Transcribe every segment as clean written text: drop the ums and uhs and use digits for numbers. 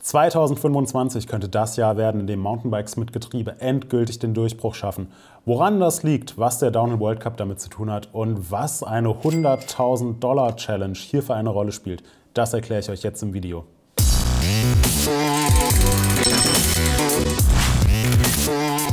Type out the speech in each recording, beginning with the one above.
2025 könnte das Jahr werden, in dem Mountainbikes mit Getriebe endgültig den Durchbruch schaffen. Woran das liegt, was der Downhill World Cup damit zu tun hat und was eine $100.000 Challenge hier für eine Rolle spielt, das erkläre ich euch jetzt im Video.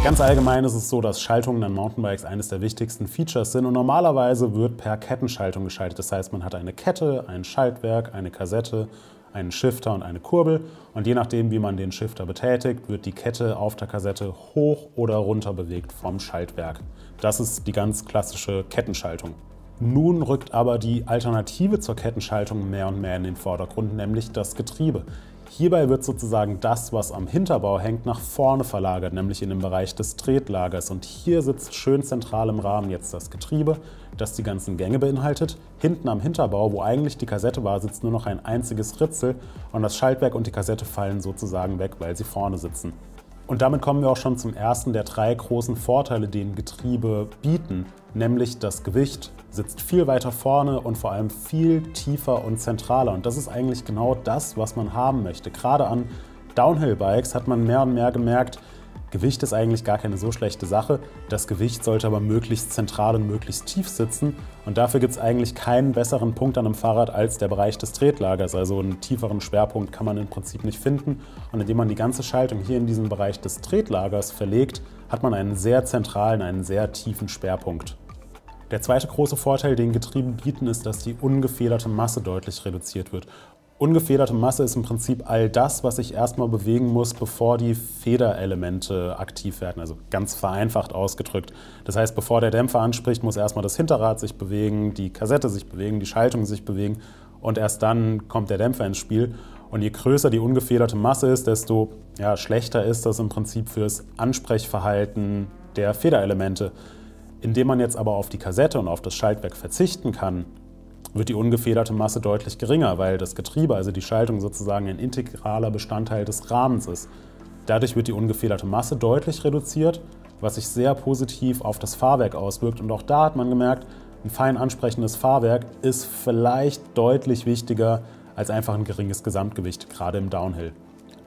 Ganz allgemein ist es so, dass Schaltungen an Mountainbikes eines der wichtigsten Features sind und normalerweise wird per Kettenschaltung geschaltet. Das heißt, man hat eine Kette, ein Schaltwerk, eine Kassette, einen Shifter und eine Kurbel und je nachdem, wie man den Shifter betätigt, wird die Kette auf der Kassette hoch oder runter bewegt vom Schaltwerk. Das ist die ganz klassische Kettenschaltung. Nun rückt aber die Alternative zur Kettenschaltung mehr und mehr in den Vordergrund, nämlich das Getriebe. Hierbei wird sozusagen das, was am Hinterbau hängt, nach vorne verlagert, nämlich in den Bereich des Tretlagers. Und hier sitzt schön zentral im Rahmen jetzt das Getriebe, das die ganzen Gänge beinhaltet. Hinten am Hinterbau, wo eigentlich die Kassette war, sitzt nur noch ein einziges Ritzel und das Schaltwerk und die Kassette fallen sozusagen weg, weil sie vorne sitzen. Und damit kommen wir auch schon zum ersten der drei großen Vorteile, die ein Getriebe bieten, nämlich das Gewicht sitzt viel weiter vorne und vor allem viel tiefer und zentraler. Und das ist eigentlich genau das, was man haben möchte. Gerade an Downhill-Bikes hat man mehr und mehr gemerkt, Gewicht ist eigentlich gar keine so schlechte Sache. Das Gewicht sollte aber möglichst zentral und möglichst tief sitzen. Und dafür gibt es eigentlich keinen besseren Punkt an einem Fahrrad als der Bereich des Tretlagers. Also einen tieferen Schwerpunkt kann man im Prinzip nicht finden. Und indem man die ganze Schaltung hier in diesen Bereich des Tretlagers verlegt, hat man einen sehr zentralen, einen sehr tiefen Schwerpunkt. Der zweite große Vorteil, den Getriebe bieten, ist, dass die ungefederte Masse deutlich reduziert wird. Ungefederte Masse ist im Prinzip all das, was sich erstmal bewegen muss, bevor die Federelemente aktiv werden, also ganz vereinfacht ausgedrückt. Das heißt, bevor der Dämpfer anspricht, muss erstmal das Hinterrad sich bewegen, die Kassette sich bewegen, die Schaltung sich bewegen und erst dann kommt der Dämpfer ins Spiel. Und je größer die ungefederte Masse ist, desto schlechter ist das im Prinzip fürs Ansprechverhalten der Federelemente. Indem man jetzt aber auf die Kassette und auf das Schaltwerk verzichten kann, wird die ungefederte Masse deutlich geringer, weil das Getriebe, also die Schaltung, sozusagen ein integraler Bestandteil des Rahmens ist. Dadurch wird die ungefederte Masse deutlich reduziert, was sich sehr positiv auf das Fahrwerk auswirkt. Und auch da hat man gemerkt, ein fein ansprechendes Fahrwerk ist vielleicht deutlich wichtiger als einfach ein geringes Gesamtgewicht, gerade im Downhill.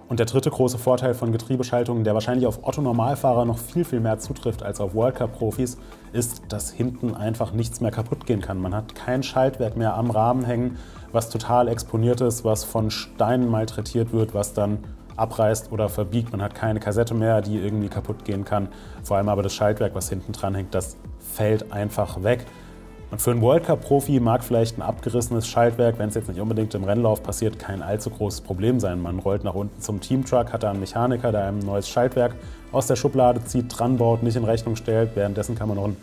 Und der dritte große Vorteil von Getriebeschaltungen, der wahrscheinlich auf Otto-Normalfahrer noch viel mehr zutrifft als auf World Cup-Profis, ist, dass hinten einfach nichts mehr kaputt gehen kann. Man hat kein Schaltwerk mehr am Rahmen hängen, was total exponiert ist, was von Steinen malträtiert wird, was dann abreißt oder verbiegt. Man hat keine Kassette mehr, die irgendwie kaputt gehen kann. Vor allem aber das Schaltwerk, was hinten dran hängt, das fällt einfach weg. Und für einen World Cup-Profi mag vielleicht ein abgerissenes Schaltwerk, wenn es jetzt nicht unbedingt im Rennlauf passiert, kein allzu großes Problem sein. Man rollt nach unten zum Teamtruck, hat da einen Mechaniker, der einem ein neues Schaltwerk aus der Schublade zieht, dran baut, nicht in Rechnung stellt. Währenddessen kann man noch ein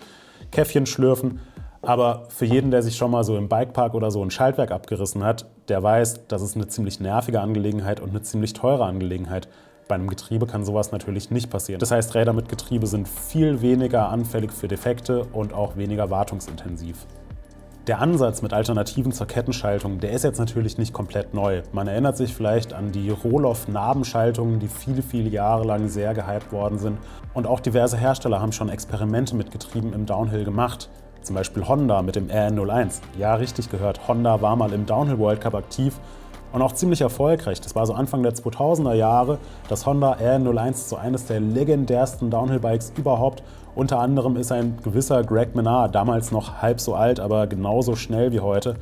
Käffchen schlürfen. Aber für jeden, der sich schon mal so im Bikepark oder so ein Schaltwerk abgerissen hat, der weiß, das ist eine ziemlich nervige Angelegenheit und eine ziemlich teure Angelegenheit. Bei einem Getriebe kann sowas natürlich nicht passieren. Das heißt, Räder mit Getriebe sind viel weniger anfällig für Defekte und auch weniger wartungsintensiv. Der Ansatz mit Alternativen zur Kettenschaltung, der ist jetzt natürlich nicht komplett neu. Man erinnert sich vielleicht an die Rohloff-Nabenschaltungen, die viele Jahre lang sehr gehypt worden sind. Und auch diverse Hersteller haben schon Experimente mit Getrieben im Downhill gemacht. Zum Beispiel Honda mit dem RN01. Ja, richtig gehört, Honda war mal im Downhill World Cup aktiv. Und auch ziemlich erfolgreich. Das war so Anfang der 2000er Jahre. Das Honda RN01 so eines der legendärsten Downhill-Bikes überhaupt. Unter anderem ist ein gewisser Greg Minnaar, damals noch halb so alt, aber genauso schnell wie heute,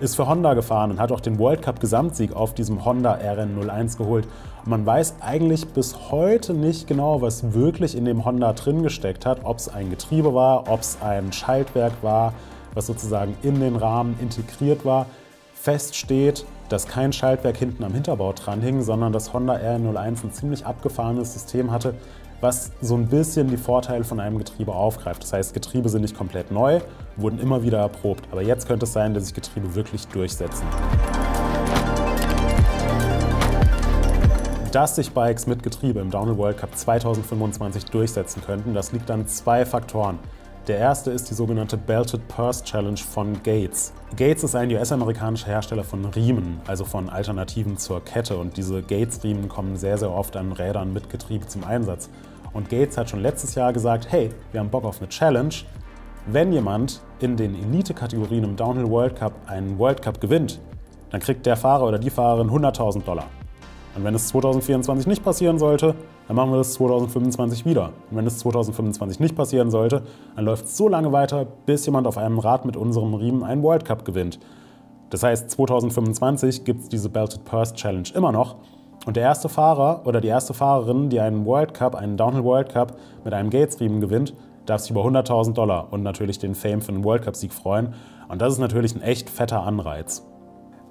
ist für Honda gefahren und hat auch den World Cup Gesamtsieg auf diesem Honda RN01 geholt. Und man weiß eigentlich bis heute nicht genau, was wirklich in dem Honda drin gesteckt hat. Ob es ein Getriebe war, ob es ein Schaltwerk war, was sozusagen in den Rahmen integriert war. Fest steht, dass kein Schaltwerk hinten am Hinterbau dran hing, sondern das Honda RN01 ein ziemlich abgefahrenes System hatte, was so ein bisschen die Vorteile von einem Getriebe aufgreift. Das heißt, Getriebe sind nicht komplett neu, wurden immer wieder erprobt. Aber jetzt könnte es sein, dass sich Getriebe wirklich durchsetzen. Dass sich Bikes mit Getriebe im Downhill World Cup 2025 durchsetzen könnten, das liegt an zwei Faktoren. Der erste ist die sogenannte Belted Purse Challenge von Gates. Gates ist ein US-amerikanischer Hersteller von Riemen, also von Alternativen zur Kette. Und diese Gates-Riemen kommen sehr oft an Rädern mit Getriebe zum Einsatz. Und Gates hat schon letztes Jahr gesagt, hey, wir haben Bock auf eine Challenge. Wenn jemand in den Elite-Kategorien im Downhill World Cup einen World Cup gewinnt, dann kriegt der Fahrer oder die Fahrerin $100.000. Und wenn es 2024 nicht passieren sollte, dann machen wir das 2025 wieder. Und wenn es 2025 nicht passieren sollte, dann läuft es so lange weiter, bis jemand auf einem Rad mit unserem Riemen einen World Cup gewinnt. Das heißt, 2025 gibt es diese Belted Purse Challenge immer noch. Und der erste Fahrer oder die erste Fahrerin, die einen World Cup, einen Downhill World Cup mit einem Gates-Riemen gewinnt, darf sich über $100.000 und natürlich den Fame für einen World Cup-Sieg freuen. Und das ist natürlich ein echt fetter Anreiz.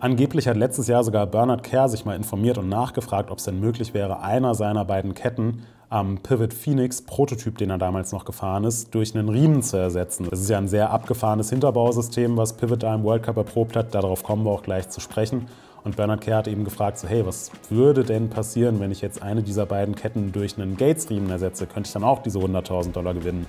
Angeblich hat letztes Jahr sogar Bernard Kerr sich mal informiert und nachgefragt, ob es denn möglich wäre, einer seiner beiden Ketten am Pivot Phoenix Prototyp, den er damals noch gefahren ist, durch einen Riemen zu ersetzen. Das ist ja ein sehr abgefahrenes Hinterbausystem, was Pivot da im World Cup erprobt hat. Darauf kommen wir auch gleich zu sprechen. Und Bernard Kerr hat eben gefragt, so, hey, was würde denn passieren, wenn ich jetzt eine dieser beiden Ketten durch einen Gates-Riemen ersetze? Könnte ich dann auch diese $100.000 gewinnen?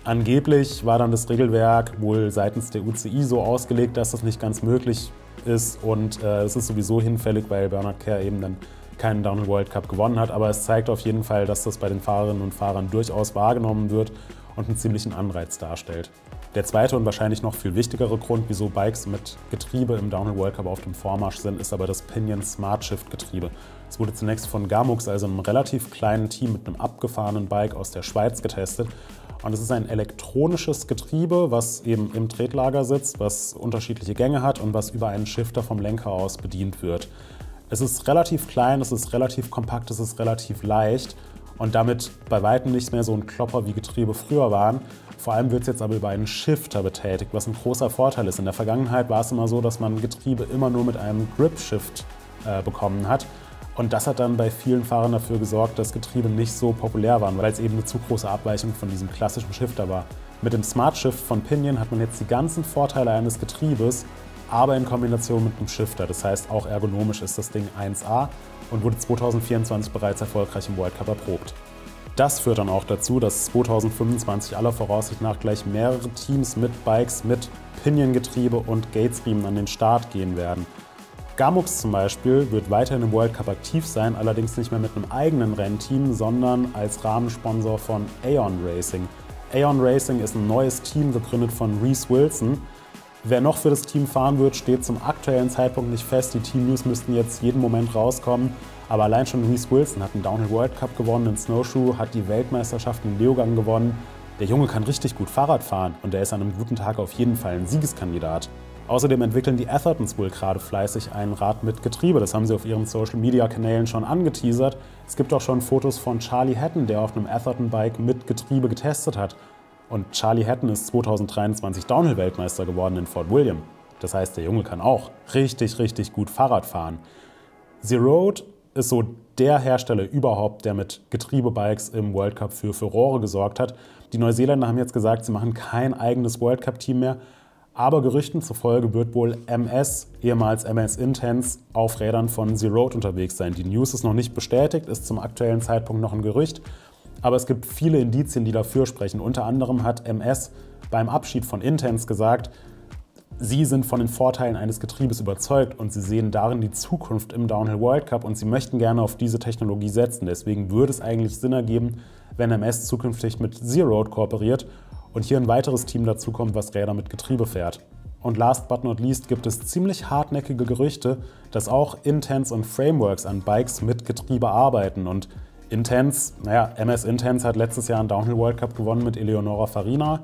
Angeblich war dann das Regelwerk wohl seitens der UCI so ausgelegt, dass das nicht ganz möglich ist und es ist sowieso hinfällig, weil Bernard Kerr eben dann keinen Downhill World Cup gewonnen hat. Aber es zeigt auf jeden Fall, dass das bei den Fahrerinnen und Fahrern durchaus wahrgenommen wird und einen ziemlichen Anreiz darstellt. Der zweite und wahrscheinlich noch viel wichtigere Grund, wieso Bikes mit Getriebe im Downhill World Cup auf dem Vormarsch sind, ist aber das Pinion Smart Shift Getriebe. Es wurde zunächst von Gamux, also einem relativ kleinen Team mit einem abgefahrenen Bike aus der Schweiz, getestet. Und es ist ein elektronisches Getriebe, was eben im Tretlager sitzt, was unterschiedliche Gänge hat und was über einen Shifter vom Lenker aus bedient wird. Es ist relativ klein, es ist relativ kompakt, es ist relativ leicht und damit bei weitem nicht mehr so ein Klopper wie Getriebe früher waren. Vor allem wird es jetzt aber über einen Shifter betätigt, was ein großer Vorteil ist. In der Vergangenheit war es immer so, dass man Getriebe immer nur mit einem Grip-Shift bekommen hat. Und das hat dann bei vielen Fahrern dafür gesorgt, dass Getriebe nicht so populär waren, weil es eben eine zu große Abweichung von diesem klassischen Shifter war. Mit dem Smart Shift von Pinion hat man jetzt die ganzen Vorteile eines Getriebes, aber in Kombination mit einem Shifter. Das heißt, auch ergonomisch ist das Ding 1A und wurde 2024 bereits erfolgreich im World Cup erprobt. Das führt dann auch dazu, dass 2025 aller Voraussicht nach gleich mehrere Teams mit Bikes mit Pinion-Getriebe und Gates-Riemen an den Start gehen werden. Gamux zum Beispiel wird weiterhin im World Cup aktiv sein, allerdings nicht mehr mit einem eigenen Rennteam, sondern als Rahmensponsor von Aon Racing. Aon Racing ist ein neues Team, gegründet von Reese Wilson. Wer noch für das Team fahren wird, steht zum aktuellen Zeitpunkt nicht fest. Die Team-News müssten jetzt jeden Moment rauskommen. Aber allein schon Reese Wilson hat einen Downhill World Cup gewonnen in Snowshoe, hat die Weltmeisterschaft in Leogang gewonnen. Der Junge kann richtig gut Fahrrad fahren und er ist an einem guten Tag auf jeden Fall ein Siegeskandidat. Außerdem entwickeln die Athertons wohl gerade fleißig ein Rad mit Getriebe. Das haben sie auf ihren Social-Media-Kanälen schon angeteasert. Es gibt auch schon Fotos von Charlie Hatton, der auf einem Atherton-Bike mit Getriebe getestet hat. Und Charlie Hatton ist 2023 Downhill-Weltmeister geworden in Fort William. Das heißt, der Junge kann auch richtig, richtig gut Fahrrad fahren. Zeroed ist so der Hersteller überhaupt, der mit Getriebebikes im World Cup für Furore gesorgt hat. Die Neuseeländer haben jetzt gesagt, sie machen kein eigenes World Cup-Team mehr. Aber Gerüchten zufolge wird wohl MS, ehemals MS Intense, auf Rädern von Zeroed unterwegs sein. Die News ist noch nicht bestätigt, ist zum aktuellen Zeitpunkt noch ein Gerücht. Aber es gibt viele Indizien, die dafür sprechen. Unter anderem hat MS beim Abschied von Intense gesagt, sie sind von den Vorteilen eines Getriebes überzeugt und sie sehen darin die Zukunft im Downhill World Cup und sie möchten gerne auf diese Technologie setzen. Deswegen würde es eigentlich Sinn ergeben, wenn MS zukünftig mit Zeroed kooperiert und hier ein weiteres Team dazukommt, was Räder mit Getriebe fährt. Und last but not least gibt es ziemlich hartnäckige Gerüchte, dass auch Intense und Frameworks an Bikes mit Getriebe arbeiten. Und Intense, MS Intense hat letztes Jahr einen Downhill World Cup gewonnen mit Eleonora Farina.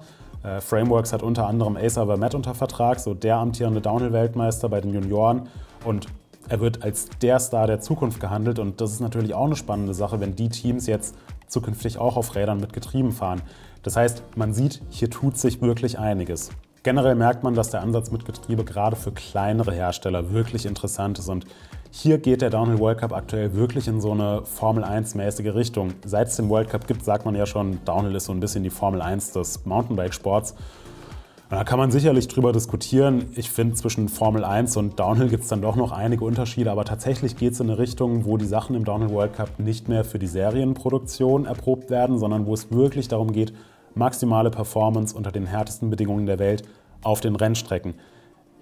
Frameworks hat unter anderem Asa Vermette unter Vertrag, so der amtierende Downhill-Weltmeister bei den Junioren. Und er wird als der Star der Zukunft gehandelt. Und das ist natürlich auch eine spannende Sache, wenn die Teams jetzt zukünftig auch auf Rädern mit Getrieben fahren. Das heißt, man sieht, hier tut sich wirklich einiges. Generell merkt man, dass der Ansatz mit Getriebe gerade für kleinere Hersteller wirklich interessant ist. Und hier geht der Downhill World Cup aktuell wirklich in so eine Formel-1-mäßige Richtung. Seit es den World Cup gibt, sagt man ja schon, Downhill ist so ein bisschen die Formel 1 des Mountainbike-Sports. Da kann man sicherlich drüber diskutieren. Ich finde, zwischen Formel 1 und Downhill gibt es dann doch noch einige Unterschiede. Aber tatsächlich geht es in eine Richtung, wo die Sachen im Downhill World Cup nicht mehr für die Serienproduktion erprobt werden, sondern wo es wirklich darum geht, maximale Performance unter den härtesten Bedingungen der Welt auf den Rennstrecken.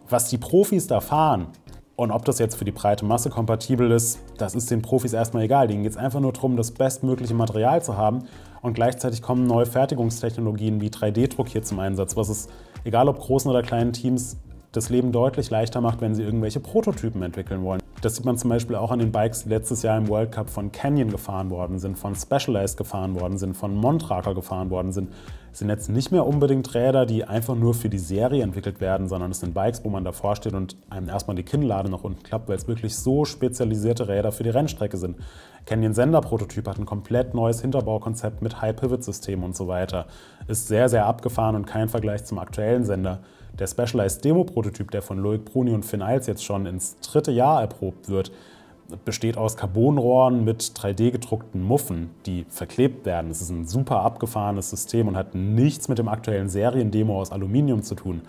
Was die Profis da fahren und ob das jetzt für die breite Masse kompatibel ist, das ist den Profis erstmal egal. Denen geht es einfach nur darum, das bestmögliche Material zu haben und gleichzeitig kommen neue Fertigungstechnologien wie 3D-Druck hier zum Einsatz, was es, egal ob großen oder kleinen Teams, das Leben deutlich leichter macht, wenn sie irgendwelche Prototypen entwickeln wollen. Das sieht man zum Beispiel auch an den Bikes, die letztes Jahr im World Cup von Canyon gefahren worden sind, von Specialized gefahren worden sind, von Montraker gefahren worden sind. Es sind jetzt nicht mehr unbedingt Räder, die einfach nur für die Serie entwickelt werden, sondern es sind Bikes, wo man davor steht und einem erstmal die Kinnlade nach unten klappt, weil es wirklich so spezialisierte Räder für die Rennstrecke sind. Canyon Sender Prototyp hat ein komplett neues Hinterbaukonzept mit High-Pivot-System und so weiter. Ist sehr, sehr abgefahren und kein Vergleich zum aktuellen Sender. Der Specialized Demo-Prototyp, der von Loic Bruni und Finn Eils jetzt schon ins 3. Jahr erprobt wird, besteht aus Carbonrohren mit 3D-gedruckten Muffen, die verklebt werden. Es ist ein super abgefahrenes System und hat nichts mit dem aktuellen Seriendemo aus Aluminium zu tun.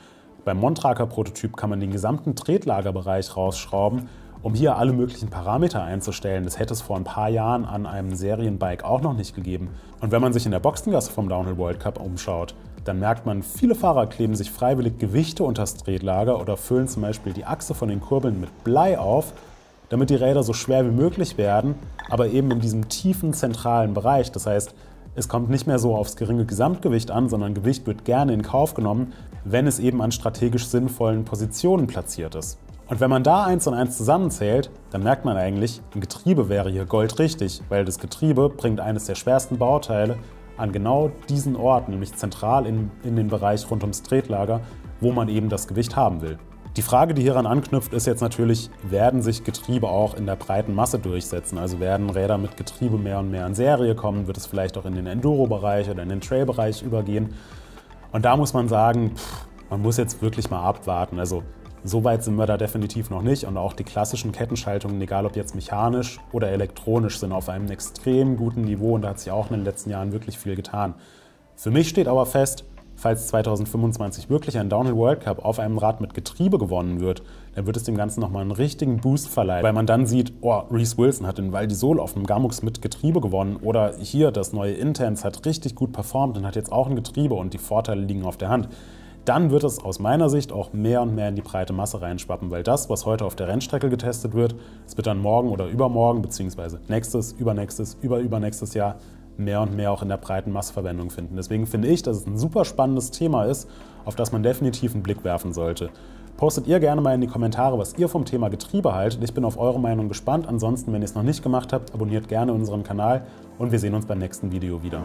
Beim Montraker-Prototyp kann man den gesamten Tretlagerbereich rausschrauben, um hier alle möglichen Parameter einzustellen. Das hätte es vor ein paar Jahren an einem Serienbike auch noch nicht gegeben. Und wenn man sich in der Boxengasse vom Downhill World Cup umschaut, dann merkt man, viele Fahrer kleben sich freiwillig Gewichte unter das Tretlager oder füllen zum Beispiel die Achse von den Kurbeln mit Blei auf, damit die Räder so schwer wie möglich werden, aber eben in diesem tiefen zentralen Bereich. Das heißt, es kommt nicht mehr so aufs geringe Gesamtgewicht an, sondern Gewicht wird gerne in Kauf genommen, wenn es eben an strategisch sinnvollen Positionen platziert ist. Und wenn man da 1 und 1 zusammenzählt, dann merkt man eigentlich, ein Getriebe wäre hier goldrichtig, weil das Getriebe bringt eines der schwersten Bauteile an genau diesen Ort, nämlich zentral in den Bereich rund ums Tretlager, wo man eben das Gewicht haben will. Die Frage, die hieran anknüpft, ist jetzt natürlich, werden sich Getriebe auch in der breiten Masse durchsetzen? Also werden Räder mit Getriebe mehr und mehr in Serie kommen? Wird es vielleicht auch in den Enduro-Bereich oder in den Trail-Bereich übergehen? Und da muss man sagen, man muss jetzt wirklich mal abwarten. Also so weit sind wir da definitiv noch nicht und auch die klassischen Kettenschaltungen, egal ob jetzt mechanisch oder elektronisch, sind auf einem extrem guten Niveau und da hat sich auch in den letzten Jahren wirklich viel getan. Für mich steht aber fest, falls 2025 wirklich ein Downhill World Cup auf einem Rad mit Getriebe gewonnen wird, dann wird es dem Ganzen nochmal einen richtigen Boost verleihen, weil man dann sieht, oh, Reece Wilson hat in Val di Sole auf einem Gamux mit Getriebe gewonnen oder hier das neue Intense hat richtig gut performt und hat jetzt auch ein Getriebe und die Vorteile liegen auf der Hand. Dann wird es aus meiner Sicht auch mehr und mehr in die breite Masse reinschwappen, weil das, was heute auf der Rennstrecke getestet wird, das wird dann morgen oder übermorgen, beziehungsweise nächstes, übernächstes, übernächstes Jahr mehr und mehr auch in der breiten Masse Verwendung finden. Deswegen finde ich, dass es ein super spannendes Thema ist, auf das man definitiv einen Blick werfen sollte. Postet ihr gerne mal in die Kommentare, was ihr vom Thema Getriebe haltet. Ich bin auf eure Meinung gespannt. Ansonsten, wenn ihr es noch nicht gemacht habt, abonniert gerne unseren Kanal und wir sehen uns beim nächsten Video wieder.